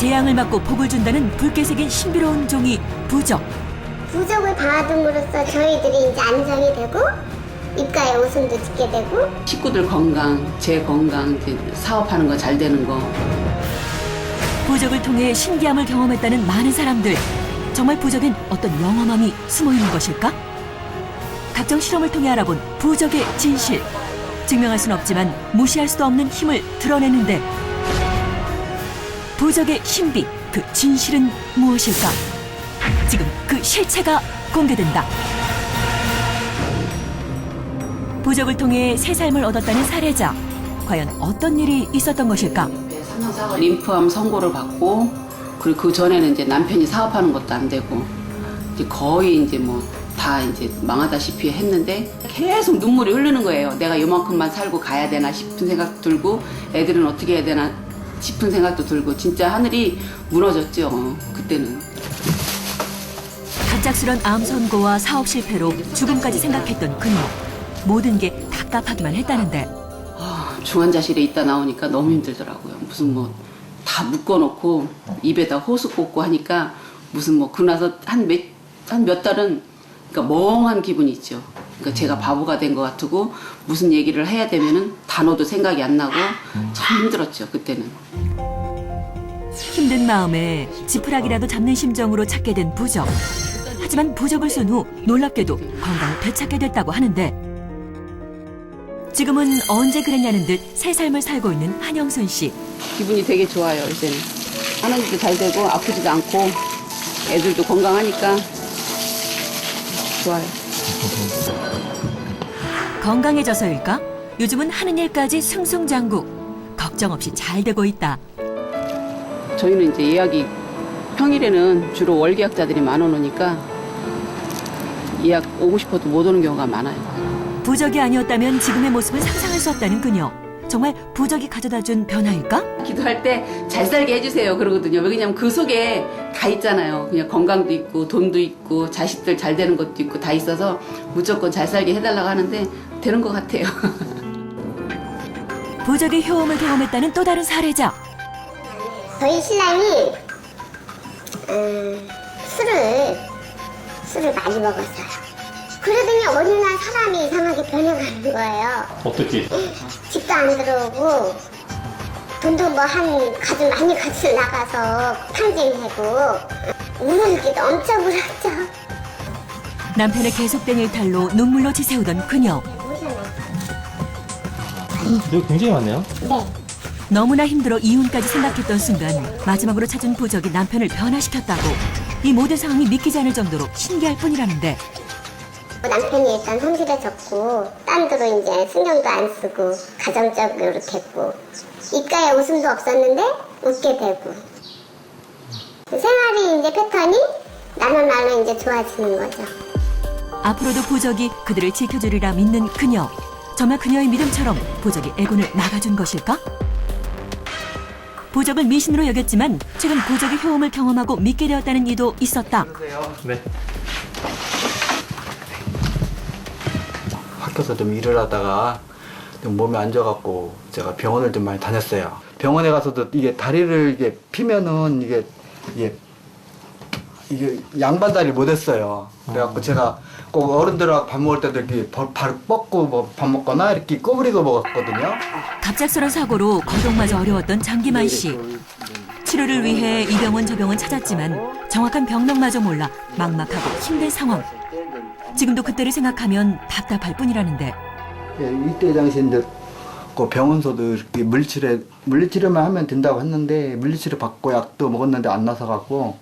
재앙을 막고 복을 준다는 붉게 새긴 신비로운 종이 부적. 부적을 받음으로써 저희들이 이제 안정이 되고 입가에 웃음도 짓게 되고 식구들 건강, 제 건강, 이제 사업하는 거 잘 되는 거. 부적을 통해 신기함을 경험했다는 많은 사람들. 정말 부적엔 어떤 영험함이 숨어 있는 것일까? 각종 실험을 통해 알아본 부적의 진실. 증명할 순 없지만 무시할 수도 없는 힘을 드러내는데 부적의 신비, 그 진실은 무엇일까? 지금 그 실체가 공개된다. 부적을 통해 새 삶을 얻었다는 사례자. 과연 어떤 일이 있었던 것일까? 림프암 선고를 받고, 그리고 그 전에는 이제 남편이 사업하는 것도 안 되고, 이제 거의 이제 뭐 다 이제 망하다시피 했는데 계속 눈물이 흐르는 거예요. 내가 요만큼만 살고 가야 되나 싶은 생각도 들고, 애들은 어떻게 해야 되나 싶은 생각도 들고, 진짜 하늘이 무너졌죠, 그때는. 갑작스런 암 선고와 사업 실패로 죽음까지 생각했던 그녀. 모든 게 답답하기만 했다는데 중환자실에 있다 나오니까 너무 힘들더라고요. 무슨 뭐 다 묶어놓고 입에다 호수 꽂고 하니까 무슨 뭐 그나서 한 몇 달은 그러니까 멍한 기분이 있죠. 그러니까 제가 바보가 된 것 같고 무슨 얘기를 해야 되면은 단어도 생각이 안 나고 참 힘들었죠, 그때는. 힘든 마음에 지푸라기라도 잡는 심정으로 찾게 된 부적. 하지만 부적을 쓴 후 놀랍게도 건강을 되찾게 됐다고 하는데 지금은 언제 그랬냐는 듯 새 삶을 살고 있는 한영순 씨. 기분이 되게 좋아요, 이제는. 하는 일도 잘 되고 아프지도 않고 애들도 건강하니까 좋아요. 건강해져서일까? 요즘은 하는 일까지 승승장구. 걱정 없이 잘 되고 있다. 저희는 이제 예약이 평일에는 주로 월계약자들이 많아 놓으니까 예약 오고 싶어도 못 오는 경우가 많아요. 부적이 아니었다면 지금의 모습은 상상할 수 없다는 그녀. 정말 부적이 가져다준 변화일까? 기도할 때 잘 살게 해주세요 그러거든요. 왜냐면 그 속에 다 있잖아요. 그냥 건강도 있고 돈도 있고 자식들 잘 되는 것도 있고 다 있어서 무조건 잘 살게 해달라고 하는데 되는 것 같아요. 부적의 효험을 경험했다는 또 다른 사례자. 저희 신랑이 술을 많이 먹었어요. 그러더니 어느 날 사람이 이상하게 변해가는 거예요. 어떻게? 집도 안 들어오고 돈도 뭐 가지고 많이 가지고 나가서 탕진하고 울기도 엄청 울었죠. 남편의 계속된 일탈로 눈물로 지새우던 그녀. 이거 굉장히 많네요. 네. 너무나 힘들어 이혼까지 생각했던 순간 마지막으로 찾은 부적이 남편을 변화시켰다고. 이 모든 상황이 믿기지 않을 정도로 신기할 뿐이라는데 남편이 일단 성실해졌고 딴 데로 이제 신경도 안 쓰고 가정적으로 됐고 입가에 웃음도 없었는데 웃게 되고 생활이 이제 패턴이 나눠 이제 좋아지는 거죠. 앞으로도 부적이 그들을 지켜주리라 믿는 그녀. 정말 그녀의 믿음처럼 부적이 애군을 막아준 것일까? 부적을 미신으로 여겼지만 최근 부적의 효험을 경험하고 믿게 되었다는 이도 있었다. 네. 학교에서 좀 일을 하다가 좀 몸이 안 좋아갖고 제가 병원을 좀 많이 다녔어요. 병원에 가서도 이게 다리를 이게 피면은 이게 양반다리 못했어요. 그래갖고 제가 꼭 어른들하고 밥 먹을 때도 이렇게 발 뻗고 뭐 밥 먹거나 이렇게 꼬부리고 먹었거든요. 갑작스런 사고로 거동마저 어려웠던 장기만 씨. 치료를 위해 이 병원 저 병원 찾았지만 정확한 병명마저 몰라 막막하고 힘든 상황. 지금도 그때를 생각하면 답답할 뿐이라는데 예, 이때 당시 이제 그 병원서도 이렇게 물리치료만 하면 된다고 했는데 물리치료 받고 약도 먹었는데 안 나서 갖고.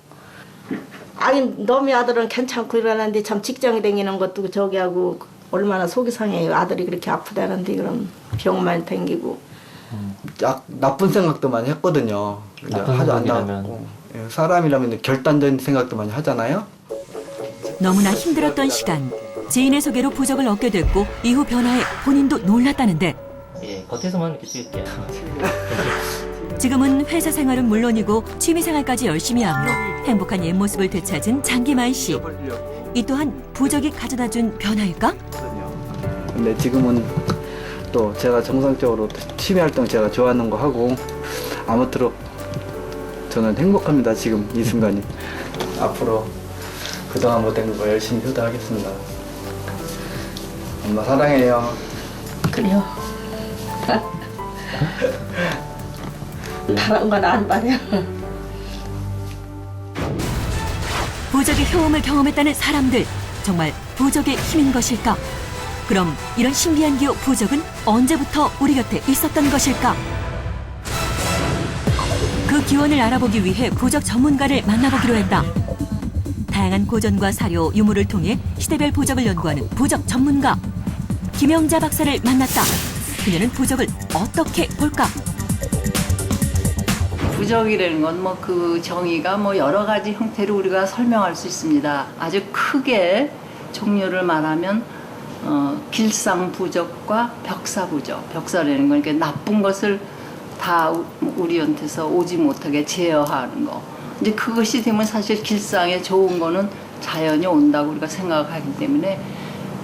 아니 너미 아들은 괜찮고 이러는데 참 직장에 다니는 것도 저기 하고 얼마나 속이 상해요. 아들이 그렇게 아프다는데 그럼 병만 댕기고. 나쁜 생각도 많이 했거든요. 근데 하도 안 나갔고. 예, 사람이라면 결단적인 생각도 많이 하잖아요. 너무나 힘들었던 시간. 지인의 소개로 부적을 얻게 됐고 이후 변화에 본인도 놀랐다는데 예, 겉에서만 이렇게 찍을게요. 지금은 회사 생활은 물론이고 취미생활까지 열심히 하며 행복한 옛 모습을 되찾은 장기만 씨. 이 또한 부적이 가져다준 변화일까? 근데 지금은 또 제가 정상적으로 취미 활동 제가 좋아하는 거 하고 아무쪼록 저는 행복합니다. 지금 이 순간이. 앞으로 그동안 못된 거 열심히 효도하겠습니다. 엄마 사랑해요. 그래요. 다른 건 안 말이야. 부적의 효험을 경험했다는 사람들, 정말 부적의 힘인 것일까? 그럼 이런 신비한 기호 부적은 언제부터 우리 곁에 있었던 것일까? 그 기원을 알아보기 위해 부적 전문가를 만나보기로 했다. 다양한 고전과 사료, 유물을 통해 시대별 부적을 연구하는 부적 전문가 김영자 박사를 만났다. 그녀는 부적을 어떻게 볼까? 부적이라는 건 뭐 그 정의가 뭐 여러 가지 형태로 우리가 설명할 수 있습니다. 아주 크게 종류를 말하면 길상부적과 벽사부적. 벽사라는 건 그러니까 나쁜 것을 다 우리한테서 오지 못하게 제어하는 거. 이제 그것이 되면 사실 길상에 좋은 거는 자연이 온다고 우리가 생각하기 때문에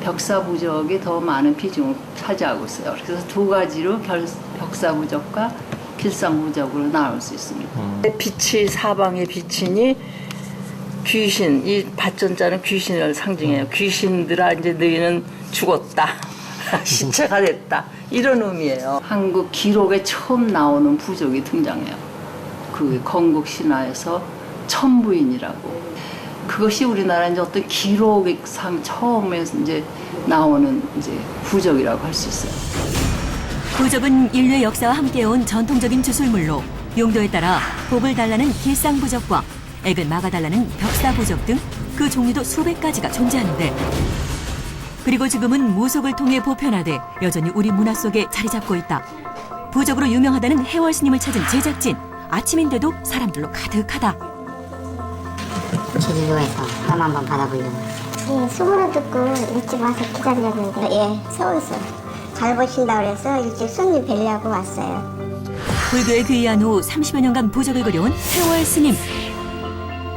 벽사부적이 더 많은 비중을 차지하고 있어요. 그래서 두 가지로 벽사부적과 길상부적으로 나눌 수 있습니다. 빛이 사방에 비치니 귀신, 이 밭전자는 귀신을 상징해요. 귀신들아 이제 너희는 죽었다. 시체가 됐다. 이런 의미예요. 한국 기록에 처음 나오는 부적이 등장해요. 그 건국 신화에서 천부인이라고. 그것이 우리나라 이제 어떤 기록상 처음에 이제 나오는 이제 부적이라고 할 수 있어요. 부적은 인류의 역사와 함께해온 전통적인 주술물로 용도에 따라 복을 달라는 길상부적과 액을 막아달라는 벽사부적 등 그 종류도 수백 가지가 존재하는데, 그리고 지금은 무속을 통해 보편화돼 여전히 우리 문화 속에 자리 잡고 있다. 부적으로 유명하다는 해월 스님을 찾은 제작진, 아침인데도 사람들로 가득하다. 제주도에서 사람 한번 받아보려고. 예, 수고로 듣고 일찍 와서 기다렸는데 서울서 잘 보신다 그래서 일찍 손님 뵈려고 왔어요. 불교에 귀의한 후 30여 년간 부적을 그려온 해월 스님.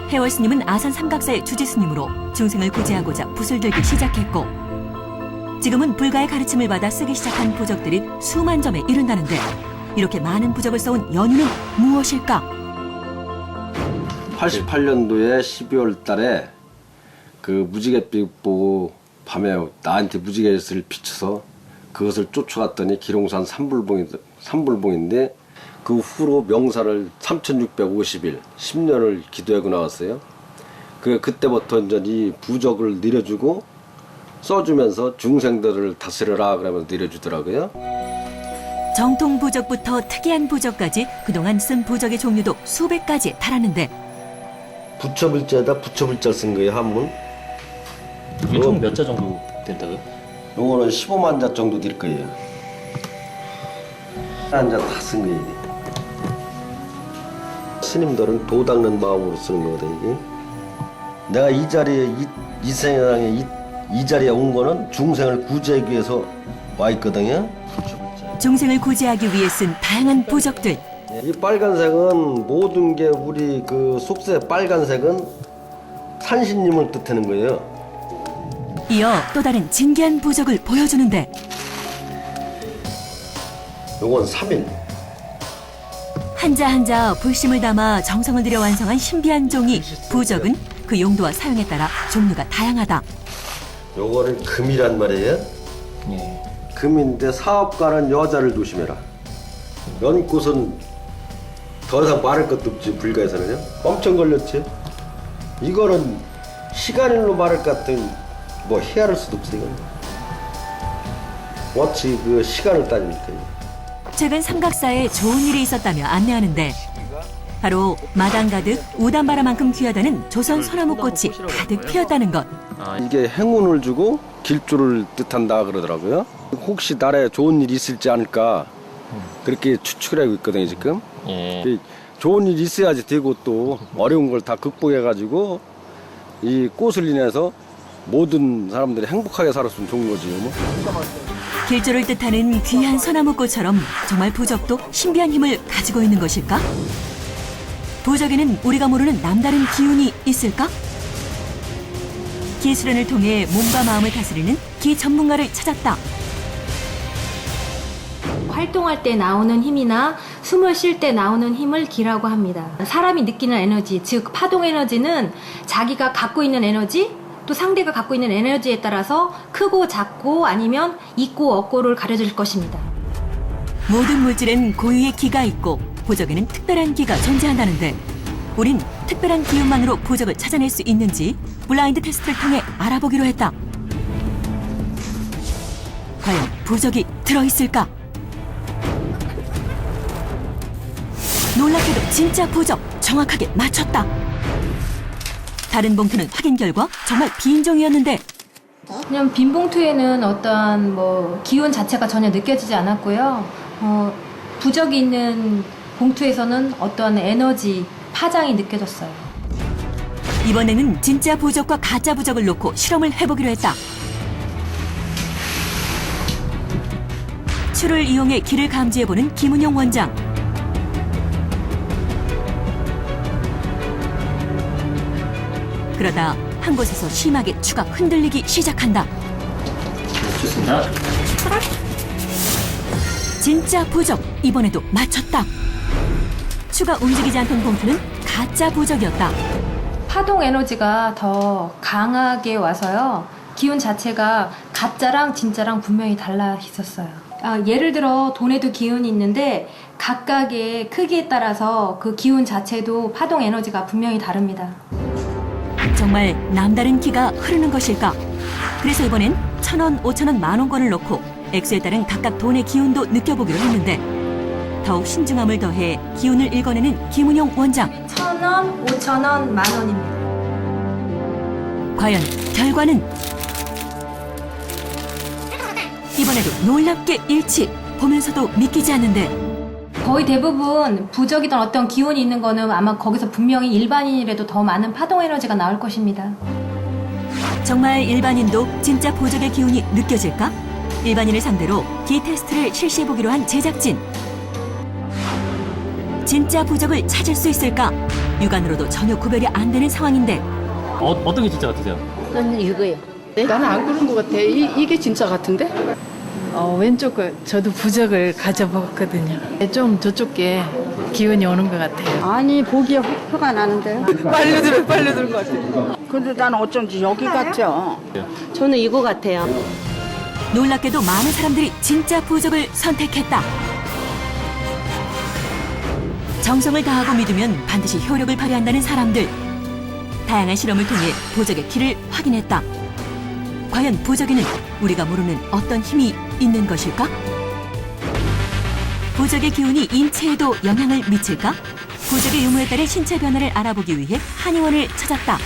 해월 스님은 아산 삼각사의 주지 스님으로 중생을 구제하고자 붓을 들기 시작했고, 지금은 불가의 가르침을 받아 쓰기 시작한 부적들이 수만 점에 이른다는데, 이렇게 많은 부적을 써온 연유는 무엇일까? 88년도에 12월 달에 그 무지갯빛 보고 밤에 나한테 무지갯을 비춰서 그것을 쫓아갔더니 기롱산 삼불봉인데 그 후로 명사를 3650일 10년을 기도하고 나왔어요. 그때부터 이제 이 부적을 내려주고 써주면서 중생들을 다스려라 그러면서 내려주더라고요. 정통 부적부터 특이한 부적까지 그동안 쓴 부적의 종류도 수백 가지에 달하는데, 부처불자에다 부처불자 쓴 거예요, 한문. 이게 총 몇 자 정도 된다고요? 요거는 15만 자 정도 될 거예요. 한 자 다 쓴 거예요, 이게. 스님들은 도 닦는 마음으로 쓰는 거거든, 이게. 내가 이 자리에, 이 세상에 이 자리에 온 거는 중생을 구제하기 위해서 와 있거든요. 중생을 구제하기 위해 쓴 다양한 부적들. 이 빨간색은 모든 게 우리 그 속세 빨간색은 산신님을 뜻하는 거예요. 이어 또 다른 진귀한 부적을 보여주는데, 요건 3일. 한자 한자 불심을 담아 정성을 들여 완성한 신비한 종이 부적은 그 용도와 사용에 따라 종류가 다양하다. 요거는 금이란 말이에요. 예. 금인데 사업가는 여자를 조심해라. 연꽃은 더 이상 말할 것도 없지, 불가에서는요. 엄청 걸렸지. 이거는 시간일로 말할 것 같은 뭐 헤아릴 수도 없어, 이건. 어찌 그 시간을 따집니까? 최근 삼각사에 좋은 일이 있었다며 안내하는데, 바로 마당 가득 우담바라만큼 귀하다는 조선 소나무꽃이 가득 피었다는 것. 이게 행운을 주고 길조를 뜻한다 그러더라고요. 혹시 나라에 좋은 일이 있을지 않을까 그렇게 추측을 하고 있거든요, 지금. 예. 좋은 일이 있어야지 되고 또 어려운 걸 다 극복해가지고 이 꽃을 인해서 모든 사람들이 행복하게 살았으면 좋은 거지. 뭐. 길조를 뜻하는 귀한 소나무꽃처럼 정말 부적도 신비한 힘을 가지고 있는 것일까? 부적에는 우리가 모르는 남다른 기운이 있을까? 기수련을 통해 몸과 마음을 다스리는 기 전문가를 찾았다. 활동할 때 나오는 힘이나 숨을 쉴 때 나오는 힘을 기라고 합니다. 사람이 느끼는 에너지, 즉 파동 에너지는 자기가 갖고 있는 에너지, 또 상대가 갖고 있는 에너지에 따라서 크고 작고 아니면 있고 없고를 가려줄 것입니다. 모든 물질엔 고유의 기가 있고 부적에는 특별한 기가 존재한다는데 우린 특별한 기운만으로 부적을 찾아낼 수 있는지 블라인드 테스트를 통해 알아보기로 했다. 과연 부적이 들어있을까? 놀랍게도 진짜 부적 정확하게 맞췄다. 다른 봉투는 확인 결과 정말 빈 종이었는데 그냥 빈 봉투에는 어떠한 기운 자체가 전혀 느껴지지 않았고요. 부적이 있는 봉투에서는 어떠한 에너지 파장이 느껴졌어요. 이번에는 진짜 부적과 가짜 부적을 놓고 실험을 해보기로 했다. 추를 이용해 기를 감지해보는 김은용 원장. 그러다 한 곳에서 심하게 추가 흔들리기 시작한다. 좋습니다. 진짜 부적 이번에도 맞췄다. 추가 움직이지 않던 봉투는 가짜 부적이었다. 파동 에너지가 더 강하게 와서요. 기운 자체가 가짜랑 진짜랑 분명히 달라 있었어요. 예를 들어 돈에도 기운이 있는데 각각의 크기에 따라서 그 기운 자체도 파동 에너지가 분명히 다릅니다. 정말 남다른 기가 흐르는 것일까? 그래서 이번엔 1,000원, 5,000원, 만원권을 넣고 액수에 따른 각각 돈의 기운도 느껴보기로 했는데 더욱 신중함을 더해 기운을 읽어내는 김은용 원장. 1,000원, 5,000원, 만원입니다. 과연 결과는? 이번에도 놀랍게 일치. 보면서도 믿기지 않는데 거의 대부분 부적이든 어떤 기운이 있는 거는 아마 거기서 분명히 일반인이라도 더 많은 파동 에너지가 나올 것입니다. 정말 일반인도 진짜 부적의 기운이 느껴질까? 일반인을 상대로 기 테스트를 실시해보기로 한 제작진. 진짜 부적을 찾을 수 있을까? 육안으로도 전혀 구별이 안 되는 상황인데 어떤 게 진짜 같으세요? 저는 이거요. 나는 안 그런 것 같아. 이게 진짜 같은데? 왼쪽 거 저도 부적을 가져봤거든요. 좀 저쪽 게 기운이 오는 것 같아요. 아니 보기에 표가 나는데요. 빨리 들은 것 같아요. 근데 나는 어쩐지 여기 같죠. 저는 이거 같아요. 놀랍게도 많은 사람들이 진짜 부적을 선택했다. 정성을 다하고 믿으면 반드시 효력을 발휘한다는 사람들. 다양한 실험을 통해 부적의 기를 확인했다. 과연 부적에는 우리가 모르는 어떤 힘이 있는 것일까? 부적의 기운이 인체에도 영향을 미칠까? 부적의 유무에 따른 신체 변화를 알아보기 위해 한의원을 찾았다.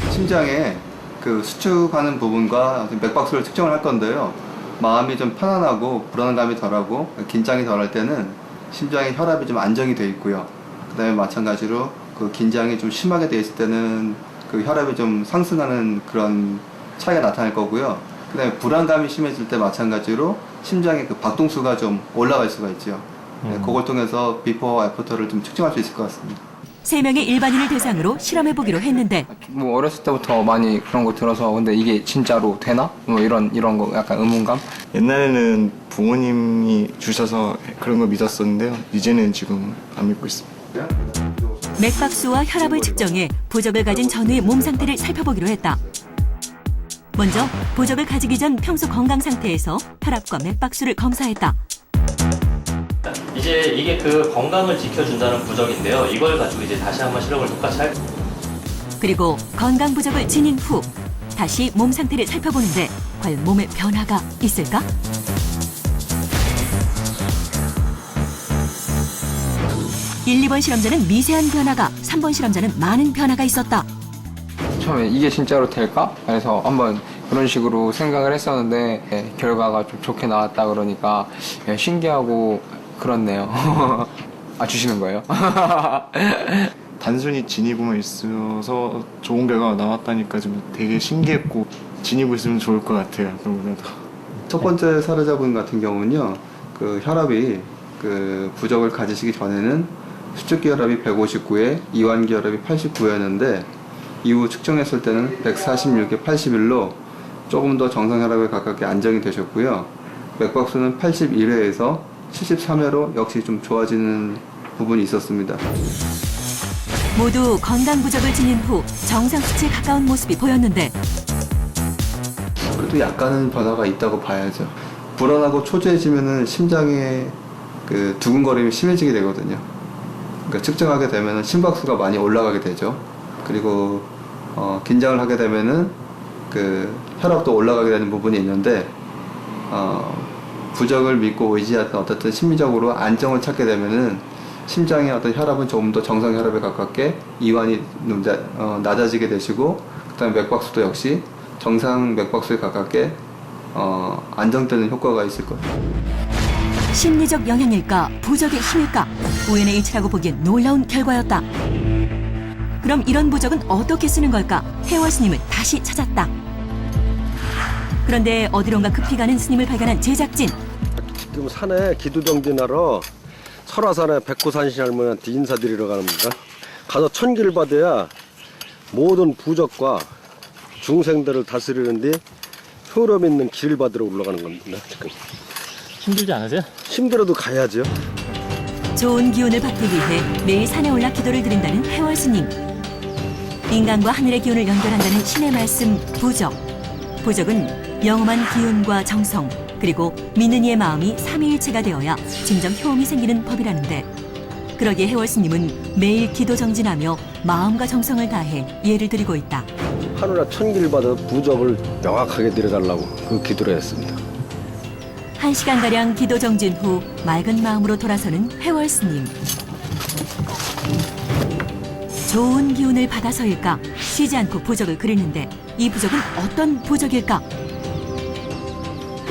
심장에 그 수축하는 부분과 맥박수를 측정을 할 건데요. 마음이 좀 편안하고 불안감이 덜하고 긴장이 덜할 때는 심장의 혈압이 좀 안정이 돼 있고요. 그다음에 마찬가지로 그 긴장이 좀 심하게 돼 있을 때는 그 혈압이 좀 상승하는 그런 차이가 나타날 거고요. 그다음에 불안감이 심해질 때 마찬가지로 심장의 그 박동수가 좀 올라갈 수가 있죠. 네, 그걸 통해서 비포와 애프터를 좀 측정할 수 있을 것 같습니다. 3명의 일반인을 대상으로 실험해보기로 했는데 뭐 어렸을 때부터 많이 그런 거 들어서 근데 이게 진짜로 되나? 뭐 이런 거 약간 의문감? 옛날에는 부모님이 주셔서 그런 거 믿었었는데요. 이제는 지금 안 믿고 있습니다. 맥박수와 혈압을 측정해 부적을 가진 전후의 몸 상태를 살펴보기로 했다. 먼저 부적을 가지기 전 평소 건강 상태에서 혈압과 맥박수를 검사했다. 이제 이게 그 건강을 지켜준다는 부적인데요. 이걸 가지고 이제 다시 한번 실험을 똑같이 할. 그리고 건강 부적을 지닌 후 다시 몸 상태를 살펴보는데 과연 몸에 변화가 있을까? (1, 2번) 실험자는 미세한 변화가, (3번) 실험자는 많은 변화가 있었다. 처음에 이게 진짜로 될까? 그래서 한번 그런 식으로 생각을 했었는데 결과가 좀 좋게 나왔다 그러니까 신기하고 그렇네요. 주시는 거예요? 단순히 지니고만 있어서 좋은 결과가 나왔다니까 좀 되게 신기했고 지니고 있으면 좋을 것 같아요. 그거보다. 첫 번째 사례자분 같은 경우는요, 그 혈압이 그 부적을 가지시기 전에는 수축기 혈압이 159에 이완기 혈압이 89였는데 이후 측정했을 때는 146에 81로 조금 더 정상 혈압에 가깝게 안정이 되셨고요. 맥박수는 81회에서 73회로 역시 좀 좋아지는 부분이 있었습니다. 모두 건강 부적을 지닌 후 정상 수치에 가까운 모습이 보였는데 그래도 약간은 변화가 있다고 봐야죠. 불안하고 초조해지면은 심장의 그 두근거림이 심해지게 되거든요. 그러니까 측정하게 되면은 심박수가 많이 올라가게 되죠. 그리고 긴장을 하게 되면은 그 혈압도 올라가게 되는 부분이 있는데 부적을 믿고 의지하던 어쨌든 심리적으로 안정을 찾게 되면은 심장의 어떤 혈압은 조금 더 정상 혈압에 가깝게 이완이 낮아지게 되시고 그다음에 맥박수도 역시 정상 맥박수에 가깝게 안정되는 효과가 있을 거예요. 심리적 영향일까 부적의 힘일까 우연의 일치라고 보기엔 놀라운 결과였다. 그럼 이런 부적은 어떻게 쓰는 걸까? 해월 스님을 다시 찾았다. 그런데 어디론가 급히 가는 스님을 발견한 제작진. 지금 산에 기도정진하러 설화산에 백호산신 할머니한테 인사드리러 갑니다. 가서 천기를 받아야 모든 부적과 중생들을 다스리는데 효력 있는 길을 받으러 올라가는 겁니다. 지금. 힘들지 않으세요? 힘들어도 가야죠. 좋은 기운을 받기 위해 매일 산에 올라 기도를 드린다는 해월 스님. 인간과 하늘의 기운을 연결한다는 신의 말씀 부적. 부적은 영험한 기운과 정성 그리고 믿는 이의 마음이 삼위일체가 되어야 진정 효험이 생기는 법이라는데 그러기에 해월 스님은 매일 기도 정진하며 마음과 정성을 다해 예를 드리고 있다. 하늘에 천기를 받아 부적을 명확하게 드려달라고 그 기도를 했습니다. 1시간가량 기도 정진 후 맑은 마음으로 돌아서는 해월 스님. 좋은 기운을 받아서일까 쉬지 않고 부적을 그리는데 이 부적은 어떤 부적일까?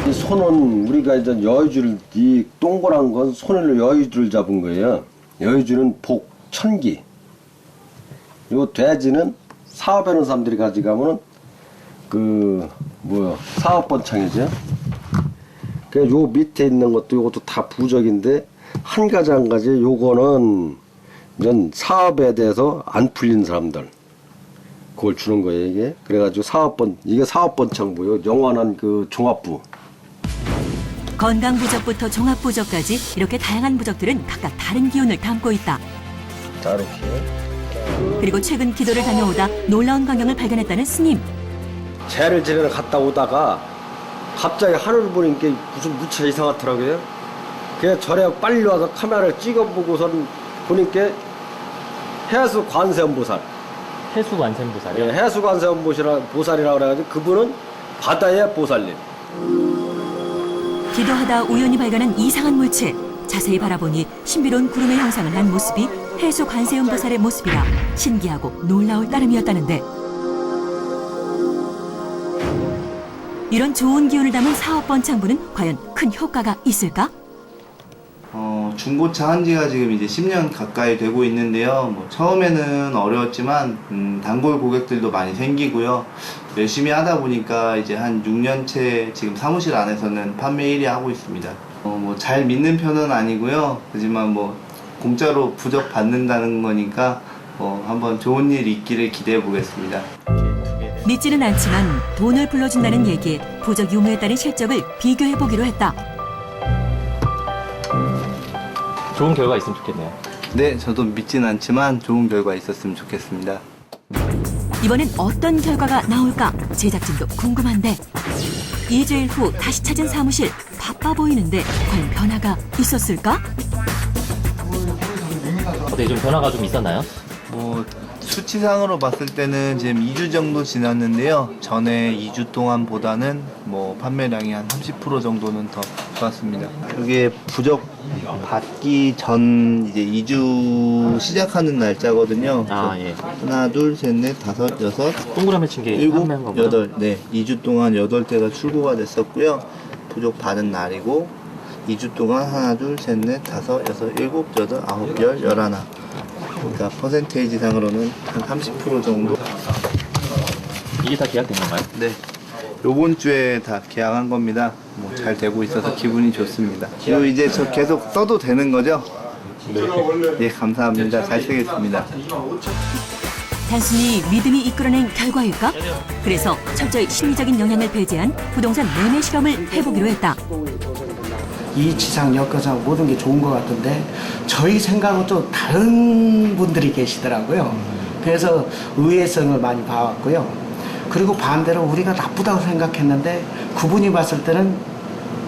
이 손은 우리가 이제 여의주를 이 동그란 건 손으로 여의주를 잡은 거예요. 여의주는 복, 천기. 요 돼지는 사업하는 사람들이 가져가면은 사업번창이죠. 그 요 밑에 있는 것도 요것도 다 부적인데 한 가지 한 가지 요거는 이런 사업에 대해서 안 풀린 사람들 그걸 주는 거예요 이게. 그래가지고 이게 사업번창부요. 영원한 그 종합부. 건강 부적부터 종합 부적까지 이렇게 다양한 부적들은 각각 다른 기운을 담고 있다. 자 이렇게. 그리고 최근 기도를 다녀오다 놀라운 광경을 발견했다는 스님. 제를 지내러 갔다 오다가 갑자기 하늘을 보니까 무슨 무치가 이상하더라고요. 그래서 절에 빨리 와서 카메라를 찍어보고선 보니까 해수 관세음보살. 해수 관세음보살이요? 네, 해수 관세음보살이라고 그래가지고 그분은 바다의 보살님. 기도하다 우연히 발견한 이상한 물체. 자세히 바라보니 신비로운 구름의 형상을 한 모습이 해수 관세음보살의 모습이라 신기하고 놀라울 따름이었다는데 이런 좋은 기운을 담은 사업번창부는 과연 큰 효과가 있을까? 중고차 한 지가 지금 이제 10년 가까이 되고 있는데요. 처음에는 어려웠지만 단골 고객들도 많이 생기고요. 열심히 하다 보니까 이제 한 6년째 지금 사무실 안에서는 판매 1위 하고 있습니다. 잘 믿는 편은 아니고요. 하지만 공짜로 부적 받는다는 거니까 한번 좋은 일 있기를 기대해 보겠습니다. 믿지는 않지만 돈을 불러준다는 얘기에 부적 유무에 따른 실적을 비교해보기로 했다. 좋은 결과 있으면 좋겠네요. 네, 저도 믿진 않지만 좋은 결과 있었으면 좋겠습니다. 이번엔 어떤 결과가 나올까 제작진도 궁금한데 2주일 후 다시 찾은 사무실 바빠 보이는데 과연 변화가 있었을까? 네, 좀 변화가 좀 있었나요? 수치상으로 봤을 때는 지금 2주 정도 지났는데요. 전에 2주 동안보다는 판매량이 한 30% 정도는 더 좋았습니다. 이게 부적 받기 전 이제 2주 시작하는 날짜거든요. 예. 하나, 둘, 셋, 넷, 다섯, 여섯, 동그라미 친 게 일곱, 여덟. 네, 2주 동안 8대가 출고가 됐었고요. 부적 받은 날이고 2주 동안 하나, 둘, 셋, 넷, 다섯, 여섯, 일곱, 여덟, 아홉, 열, 열하나. 그러니까 퍼센테이지 상으로는 한 30% 정도. 이게 다 계약된 건가요? 네. 요번 주에 다 계약한 겁니다. 잘 되고 있어서 기분이 좋습니다. 이거 이제 저 계속 써도 되는 거죠? 네, 감사합니다. 잘 쓰겠습니다. 단순히 믿음이 이끌어낸 결과일까? 그래서 철저히 심리적인 영향을 배제한 부동산 매매 실험을 해보기로 했다. 이치상, 역거상 모든 게 좋은 것 같은데 저희 생각은 또 다른 분들이 계시더라고요. 그래서 의외성을 많이 봐왔고요. 그리고 반대로 우리가 나쁘다고 생각했는데 그분이 봤을 때는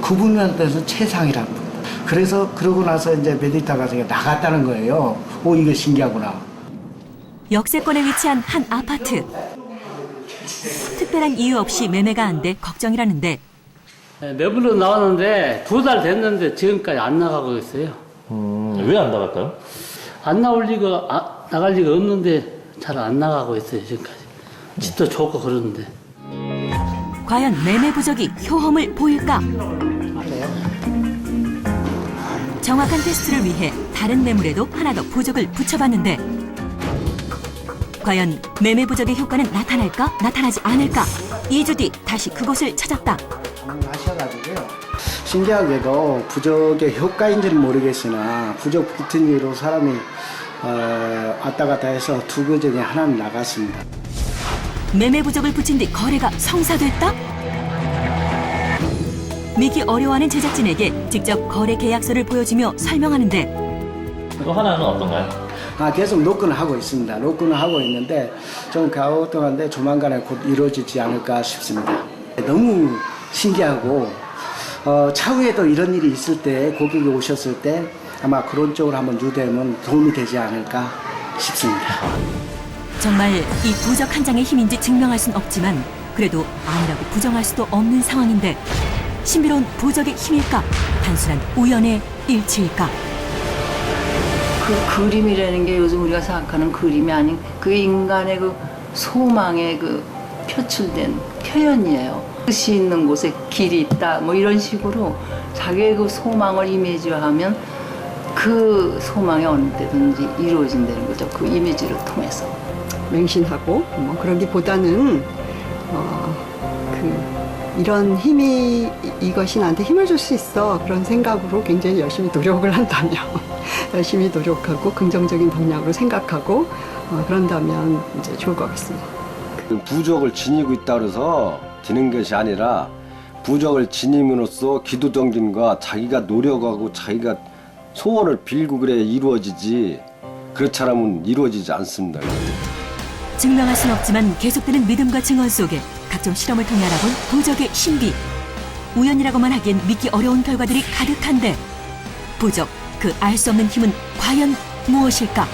그분한테서 최상이라는 분. 그래서 그러고 나서 이제 메디타 가정에 나갔다는 거예요. 오, 이거 신기하구나. 역세권에 위치한 한 아파트. 특별한 이유 없이 매매가 안 돼 걱정이라는데 내부로 나왔는데 2달 됐는데 지금까지 안 나가고 있어요. 왜 안 나갈까요? 안 나갈 리가 없는데 잘 안 나가고 있어요, 지금까지. 집도 좋고 그러는데. 과연 매매 부적이 효험을 보일까? 정확한 테스트를 위해 다른 매물에도 하나 더 부적을 붙여봤는데 과연 매매 부적의 효과는 나타날까? 나타나지 않을까? 2주 뒤 다시 그곳을 찾았다. 하셔가지고요. 신기하게도 부적의 효과인지는 모르겠으나 부적 붙은 뒤로 사람이 왔다 갔다 해서 2개 중에 하나는 나갔습니다. 매매 부적을 붙인 뒤 거래가 성사됐다? 믿기 어려워하는 제작진에게 직접 거래 계약서를 보여주며 설명하는데 또 하나는 어떤가요? 계속 노크는 하고 있습니다. 노크는 하고 있는데 좀 갸우뚱한데 조만간에 곧 이루어지지 않을까 싶습니다. 너무 신기하고 차후에도 이런 일이 있을 때 고객이 오셨을 때 아마 그런 쪽으로 한번 유도하면 도움이 되지 않을까 싶습니다. 정말 이 부적 한 장의 힘인지 증명할 순 없지만 그래도 아니라고 부정할 수도 없는 상황인데 신비로운 부적의 힘일까? 단순한 우연의 일치일까? 그 그림이라는 게 요즘 우리가 생각하는 그림이 아닌 그 인간의 그 소망의 그 표출된 표현이에요. 뜻이 있는 곳에 길이 있다 뭐 이런 식으로 자기의 그 소망을 이미지화하면 그 소망이 어느 때든지 이루어진다는 거죠. 그 이미지를 통해서. 맹신하고 뭐 그러기보다는 이런 힘이 이것이 나한테 힘을 줄 수 있어 그런 생각으로 굉장히 열심히 노력을 한다면 열심히 노력하고 긍정적인 방향으로 생각하고 그런다면 이제 좋을 것 같습니다. 부적을 지니고 있다 그래서 되는 것이 아니라 부적을 지님으로써 기도정진과 자기가 노력하고 자기가 소원을 빌고 그래 이루어지지 그렇지 않으면 이루어지지 않습니다. 증명할 순 없지만 계속되는 믿음과 증언 속에 각종 실험을 통해 알아본 부적의 신비. 우연이라고만 하기엔 믿기 어려운 결과들이 가득한데 부적, 그 알 수 없는 힘은 과연 무엇일까?